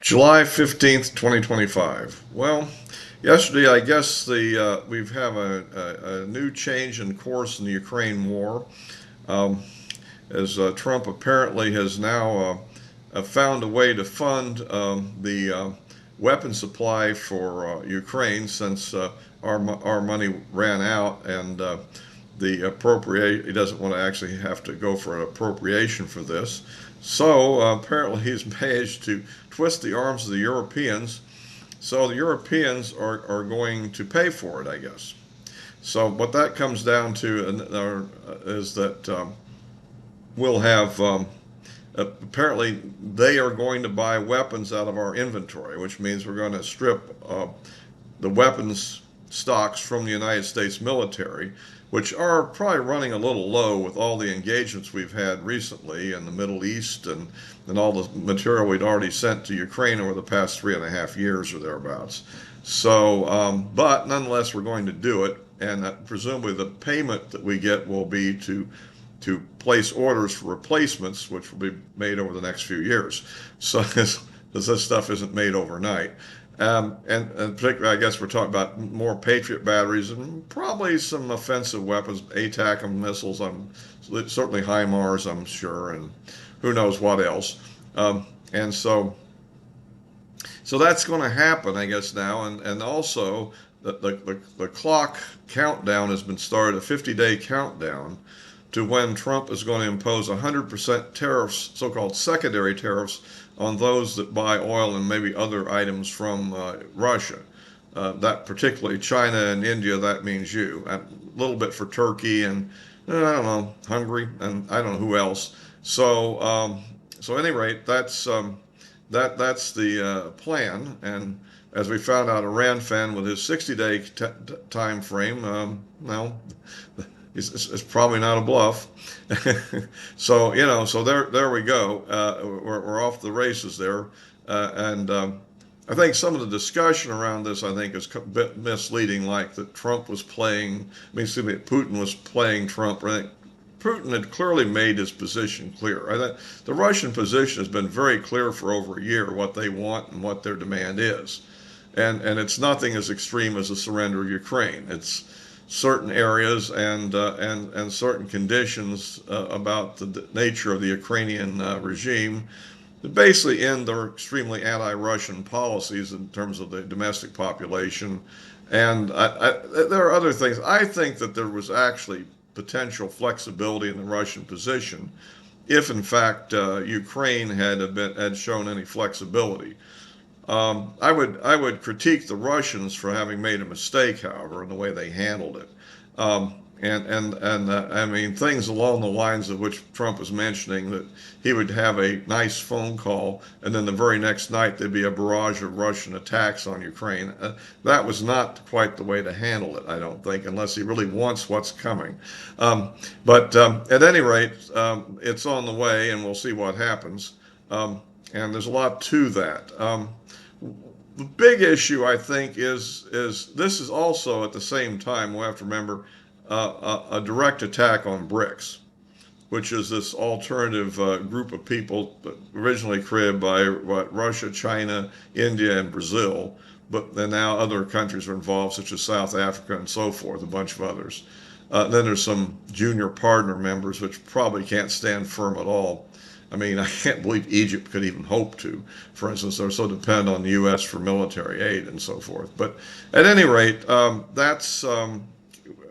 July 15th, 2025. Well, yesterday I guess we've have a new change in course in the Ukraine war, um, as Trump apparently has now found a way to fund the weapon supply for Ukraine since our money ran out and the appropriate he doesn't want to actually have to go for an appropriation for this. So apparently he's managed to twist the arms of the Europeans. So the Europeans are going to pay for it, I guess. So what that comes down to is that we'll have apparently they are going to buy weapons out of our inventory, which means we're going to strip the weapons stocks from the United States military, which are probably running a little low with all the engagements we've had recently in the Middle East and all the material we'd already sent to Ukraine over the past 3.5 years or thereabouts. So, but nonetheless, we're going to do it, and presumably the payment that we get will be to place orders for replacements, which will be made over the next few years. So this stuff isn't made overnight. And particularly, I guess we're talking about more Patriot batteries and probably some offensive weapons, ATACMS missiles, certainly HIMARS, I'm sure, and who knows what else. And so that's going to happen, I guess, now. And also, the clock countdown has been started, a 50-day countdown to when Trump is going to impose 100% tariffs, so-called secondary tariffs, on those that buy oil and maybe other items from Russia. That particularly China and India, that means you. A little bit for Turkey and I don't know, Hungary and I don't know who else. So at any rate, that's the plan. And as we found out, Iran fan with his 60-day time frame, well, it's probably not a bluff. So there we go. We're off the races there, and I think some of the discussion around this, I think, is a bit misleading. Like that Trump was playing, excuse me, Putin was playing Trump. I think Putin had clearly made his position clear. I think the Russian position has been very clear for over a year what they want and what their demand is, and it's nothing as extreme as the surrender of Ukraine. It's certain areas and certain conditions about the nature of the Ukrainian regime that basically end their extremely anti-Russian policies in terms of the domestic population. And there are other things. I think that there was actually potential flexibility in the Russian position if, in fact, Ukraine had shown any flexibility. I would critique the Russians for having made a mistake, however, in the way they handled it. I mean, things along the lines of which Trump was mentioning, that he would have a nice phone call and then the very next night there'd be a barrage of Russian attacks on Ukraine. That was not quite the way to handle it, I don't think, unless he really wants what's coming. But at any rate, it's on the way and we'll see what happens. And there's a lot to that. The big issue, I think, is this is also at the same time, we'll have to remember, a direct attack on BRICS, which is this alternative group of people originally created by Russia, China, India, and Brazil, but then now other countries are involved, such as South Africa and so forth, a bunch of others. Then there's some junior partner members, which probably can't stand firm at all. I mean, I can't believe Egypt could even hope to. For instance, they're so dependent on the U.S. for military aid and so forth. But at any rate, that's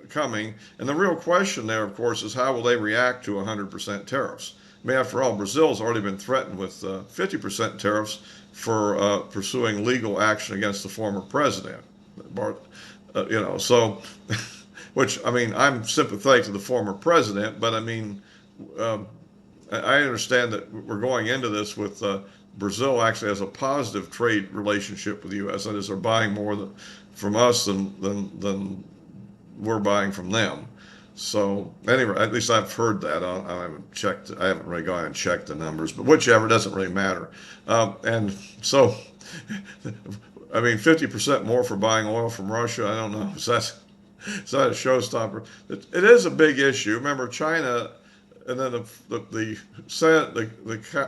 coming. And the real question there, of course, is how will they react to 100% tariffs? I mean, after all, Brazil's already been threatened with 50% tariffs for pursuing legal action against the former president. So, which, I mean, I'm sympathetic to the former president, but I mean, I understand that we're going into this with Brazil actually has a positive trade relationship with the U.S. That is, they're buying more from us than we're buying from them. So anyway, at least I've heard that. I haven't checked. I haven't really gone and checked the numbers, but whichever, doesn't really matter. And so, I mean, 50% more for buying oil from Russia. I don't know. Is that a showstopper? It is a big issue. Remember, China and then the Senate,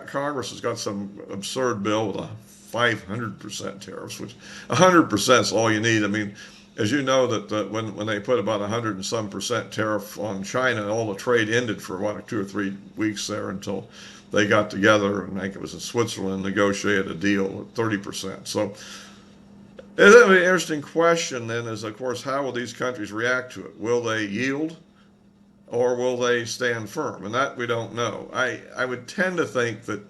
Congress has got some absurd bill with a 500% tariffs, which 100% is all you need. I mean, as you know, that when they put about 100 and some percent tariff on China, all the trade ended for what 2 or 3 weeks there until they got together, and I think it was in Switzerland, negotiated a deal at 30%. So it's an interesting question then is, of course, how will these countries react to it? Will they yield or will they stand firm? And that we don't know. I would tend to think that,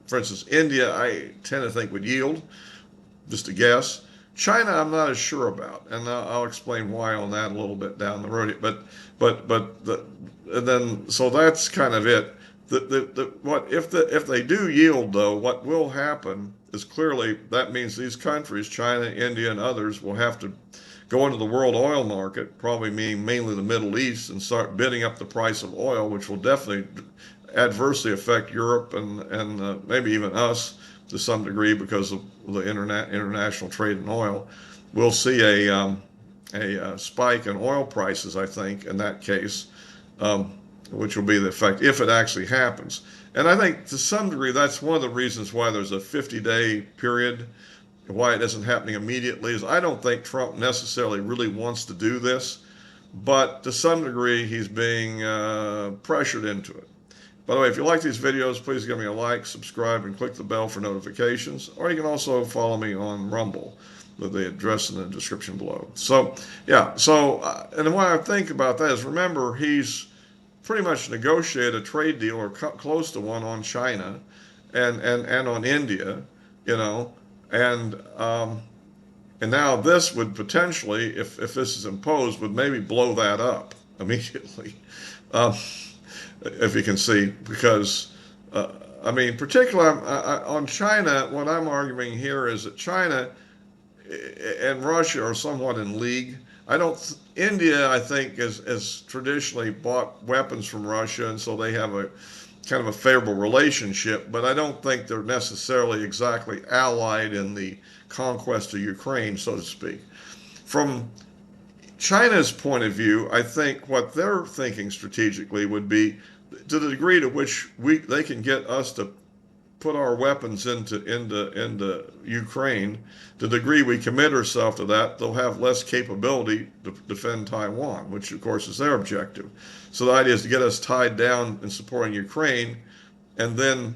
for instance, India, I tend to think would yield, just a guess. China, I'm not as sure about, and I'll explain why on that a little bit down the road. And then so that's kind of it. What if they do yield though? What will happen is clearly that means these countries, China, India, and others, will have to go into the world oil market, probably meaning mainly the Middle East, and start bidding up the price of oil, which will definitely adversely affect Europe and maybe even us to some degree because of the international trade in oil. We'll see a spike in oil prices, I think, in that case, which will be the effect if it actually happens. And I think to some degree that's one of the reasons why there's a 50-day period, why it isn't happening immediately, is I don't think Trump necessarily really wants to do this, but to some degree he's being pressured into it. By the way, if you like these videos, please give me a like, subscribe, and click the bell for notifications. Or you can also follow me on Rumble with the address in the description below. So, yeah, and then what I think about that is, remember, he's pretty much negotiated a trade deal or close to one on China and on India, you know, and now this would potentially, if this is imposed, would maybe blow that up immediately. If you can see, because I mean, particularly on China, what I'm arguing here is that China and Russia are somewhat in league. India, I think, has traditionally bought weapons from Russia, and so they have a kind of a favorable relationship, but I don't think they're necessarily exactly allied in the conquest of Ukraine, so to speak. From China's point of view, I think what they're thinking strategically would be, to the degree to which they can get us to put our weapons into Ukraine, to the degree we commit ourselves to that, they'll have less capability to defend Taiwan, which of course is their objective. So the idea is to get us tied down in supporting Ukraine, and then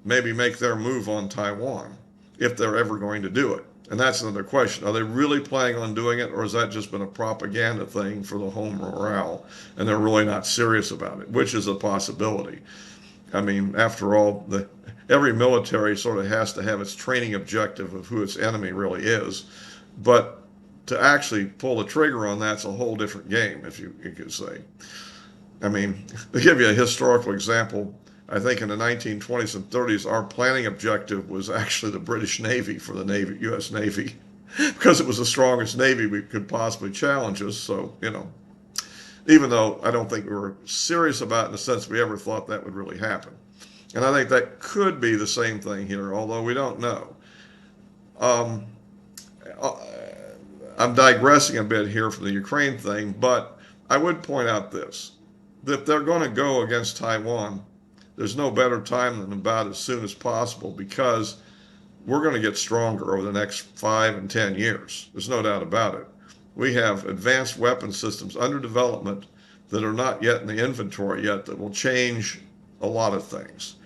maybe make their move on Taiwan, if they're ever going to do it. And that's another question. Are they really planning on doing it, or has that just been a propaganda thing for the home morale, and they're really not serious about it, which is a possibility. I mean, after all, every military sort of has to have its training objective of who its enemy really is. But to actually pull the trigger on that's a whole different game, if you could say. I mean, to give you a historical example, I think in the 1920s and 30s, our planning objective was actually the British Navy for the Navy, U.S. Navy, because it was the strongest Navy we could possibly challenge us. So, you know, even though I don't think we were serious about it in the sense we ever thought that would really happen. And I think that could be the same thing here, although we don't know. I'm digressing a bit here from the Ukraine thing, but I would point out this, that if they're going to go against Taiwan, there's no better time than about as soon as possible, because we're going to get stronger over the next 5 and 10 years. There's no doubt about it. We have advanced weapon systems under development that are not yet in the inventory yet that will change a lot of things.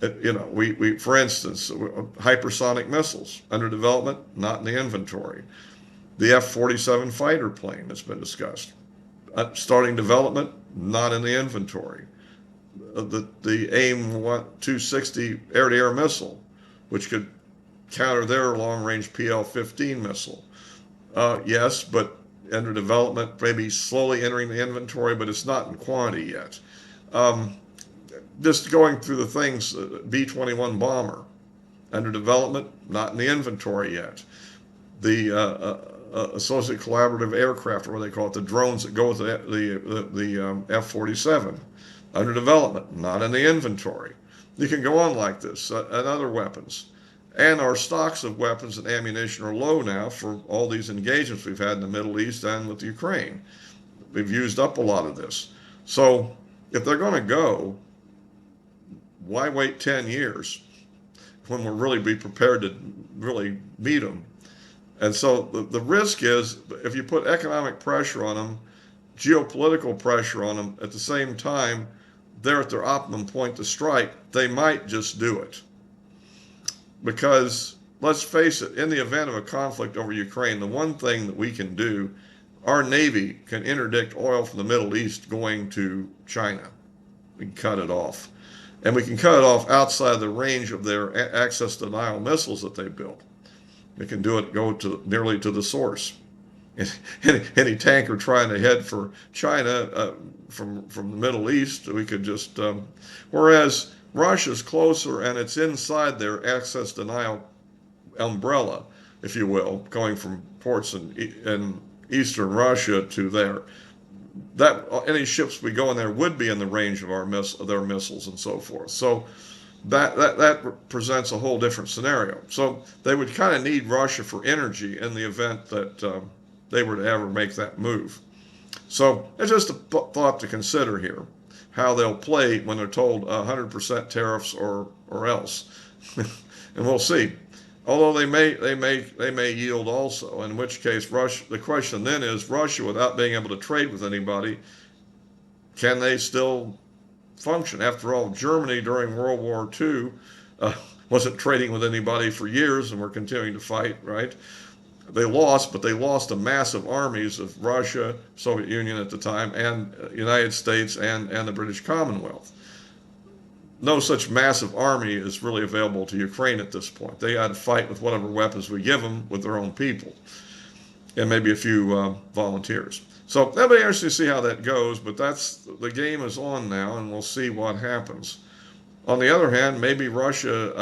You know, we for instance, hypersonic missiles under development, not in the inventory. The F-47 fighter plane that's been discussed, starting development, not in the inventory. The AIM-260 air-to-air missile, which could counter their long-range PL-15 missile. Yes, but under development, maybe slowly entering the inventory, but it's not in quantity yet. Just going through the things, B-21 bomber, under development, not in the inventory yet. The associate collaborative aircraft, or what they call it, the drones that go with the F-47, under development, not in the inventory. You can go on like this, and other weapons. And our stocks of weapons and ammunition are low now for all these engagements we've had in the Middle East and with Ukraine. We've used up a lot of this. So if they're going to go, why wait 10 years when we'll really be prepared to really meet them? And so the risk is if you put economic pressure on them, geopolitical pressure on them at the same time, they're at their optimum point to strike, they might just do it. Because let's face it, in the event of a conflict over Ukraine, the one thing that we can do, our Navy can interdict oil from the Middle East going to China. We can cut it off. And we can cut it off outside the range of their access denial missiles that they built. We can do it, go to nearly to the source. Any tanker trying to head for China from the Middle East, we could just, whereas Russia's closer and it's inside their access denial umbrella, if you will, going from ports in eastern Russia to there. That any ships we go in there would be in the range of their missiles and so forth. So that presents a whole different scenario. So they would kind of need Russia for energy in the event that they were to ever make that move. So it's just a thought to consider here, how they'll play when they're told 100% tariffs or else, and we'll see. Although they may yield also, in which case Russia. The question then is, Russia, without being able to trade with anybody, can they still function? After all, Germany during World War II wasn't trading with anybody for years, and we're continuing to fight, right? They lost, but they lost the massive armies of Russia, Soviet Union at the time, and United States and the British Commonwealth. No such massive army is really available to Ukraine at this point. They got to fight with whatever weapons we give them with their own people, and maybe a few volunteers. So that'll be interesting to see how that goes, but the game is on now, and we'll see what happens. On the other hand, maybe Russia,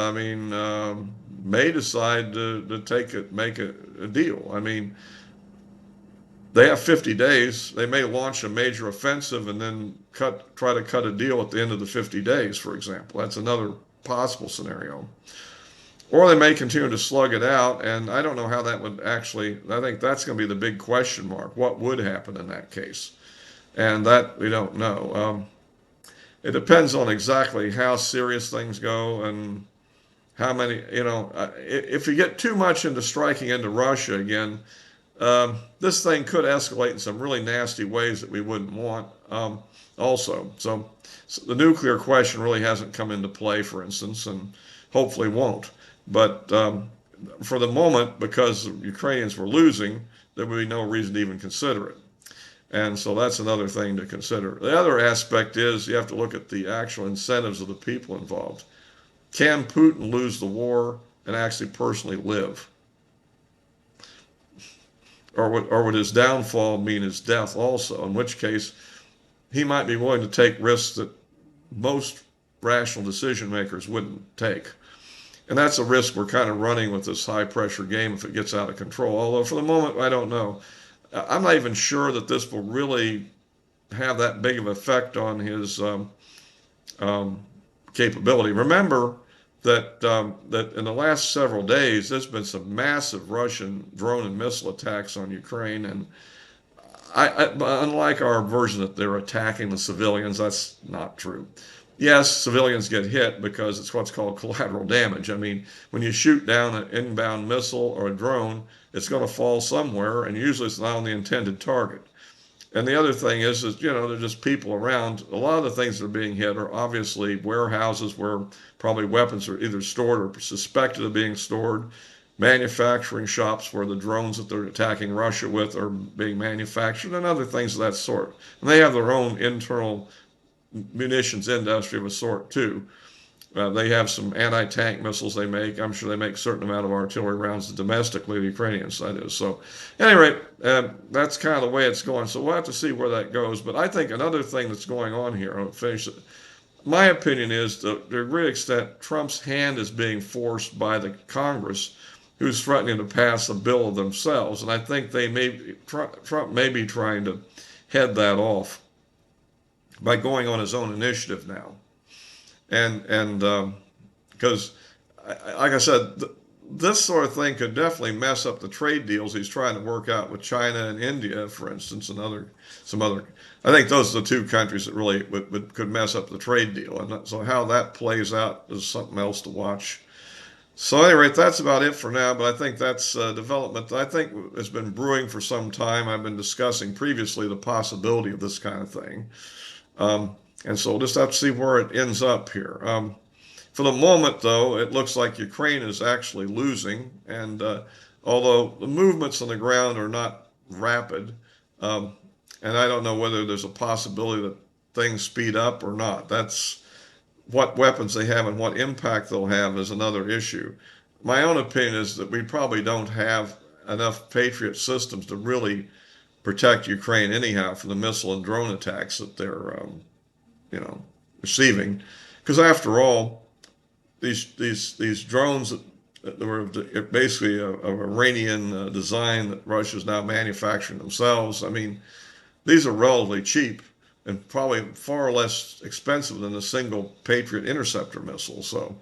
may decide to make a deal. I mean, they have 50 days. They may launch a major offensive and then try to cut a deal at the end of the 50 days, for example. That's another possible scenario. Or they may continue to slug it out, and I don't know how that would actually, I think that's going to be the big question mark. What would happen in that case? And that we don't know. It depends on exactly how serious things go and how many, if you get too much into striking into Russia again, this thing could escalate in some really nasty ways that we wouldn't want also. So the nuclear question really hasn't come into play, for instance, and hopefully won't. But for the moment, because the Ukrainians were losing, there would be no reason to even consider it. And so that's another thing to consider. The other aspect is you have to look at the actual incentives of the people involved. Can Putin lose the war and actually personally live? Or would his downfall mean his death also, in which case he might be willing to take risks that most rational decision makers wouldn't take. And that's a risk we're kind of running with this high pressure game if it gets out of control. Although for the moment, I don't know. I'm not even sure that this will really have that big of an effect on his capability. Remember that in the last several days, there's been some massive Russian drone and missile attacks on Ukraine, and unlike our version that they're attacking the civilians, that's not true. Yes, civilians get hit because it's what's called collateral damage. I mean, when you shoot down an inbound missile or a drone, it's going to fall somewhere, and usually it's not on the intended target. And the other thing is there's just people around. A lot of the things that are being hit are obviously warehouses where probably weapons are either stored or suspected of being stored, manufacturing shops where the drones that they're attacking Russia with are being manufactured, and other things of that sort. And they have their own internal munitions industry of a sort too. They have some anti-tank missiles they make. I'm sure they make a certain amount of artillery rounds domestically, the Ukrainians, that is. So, at any rate, that's kind of the way it's going. So we'll have to see where that goes. But I think another thing that's going on here, I'll finish it. My opinion is, to a great extent, Trump's hand is being forced by the Congress, who's threatening to pass a bill of themselves. And I think Trump may be trying to head that off by going on his own initiative now. And because, like I said, this sort of thing could definitely mess up the trade deals he's trying to work out with China and India, for instance, and some other. I think those are the two countries that really could mess up the trade deal, and so how that plays out is something else to watch. So, at any rate, that's about it for now. But I think that's a development that I think has been brewing for some time. I've been discussing previously the possibility of this kind of thing, and so we'll just have to see where it ends up here. For the moment, though, it looks like Ukraine is actually losing, and although the movements on the ground are not rapid, um, and I don't know whether there's a possibility that things speed up or not. That's what weapons they have and what impact they'll have is another issue. My own opinion is that we probably don't have enough Patriot systems to really protect Ukraine anyhow from the missile and drone attacks that they're, you know, receiving. Because after all, these drones that were basically of Iranian design that Russia's now manufacturing themselves. I mean, these are relatively cheap and probably far less expensive than a single Patriot interceptor missile. So,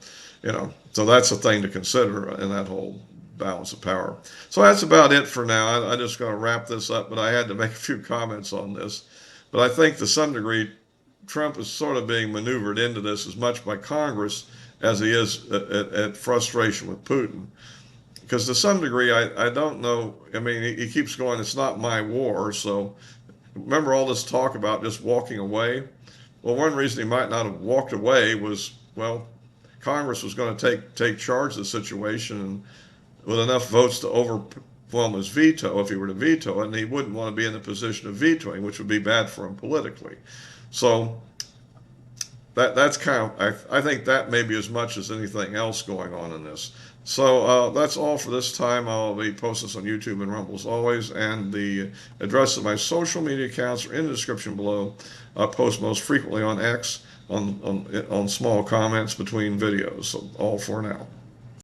so that's a thing to consider in that whole balance of power. So that's about it for now. I just got to wrap this up, but I had to make a few comments on this. But I think to some degree, Trump is sort of being maneuvered into this as much by Congress as he is at frustration with Putin. Because to some degree, I don't know. I mean, he keeps going, it's not my war. So remember all this talk about just walking away? Well, one reason he might not have walked away was, well, Congress was going to take charge of the situation and with enough votes to overwhelm his veto if he were to veto it, and he wouldn't want to be in the position of vetoing, which would be bad for him politically. So that's kind of, I think that may be as much as anything else going on in this. So that's all for this time. I'll be posting this on YouTube and Rumble as always, and the address of my social media accounts are in the description below. I post most frequently on X on small comments between videos. So all for now.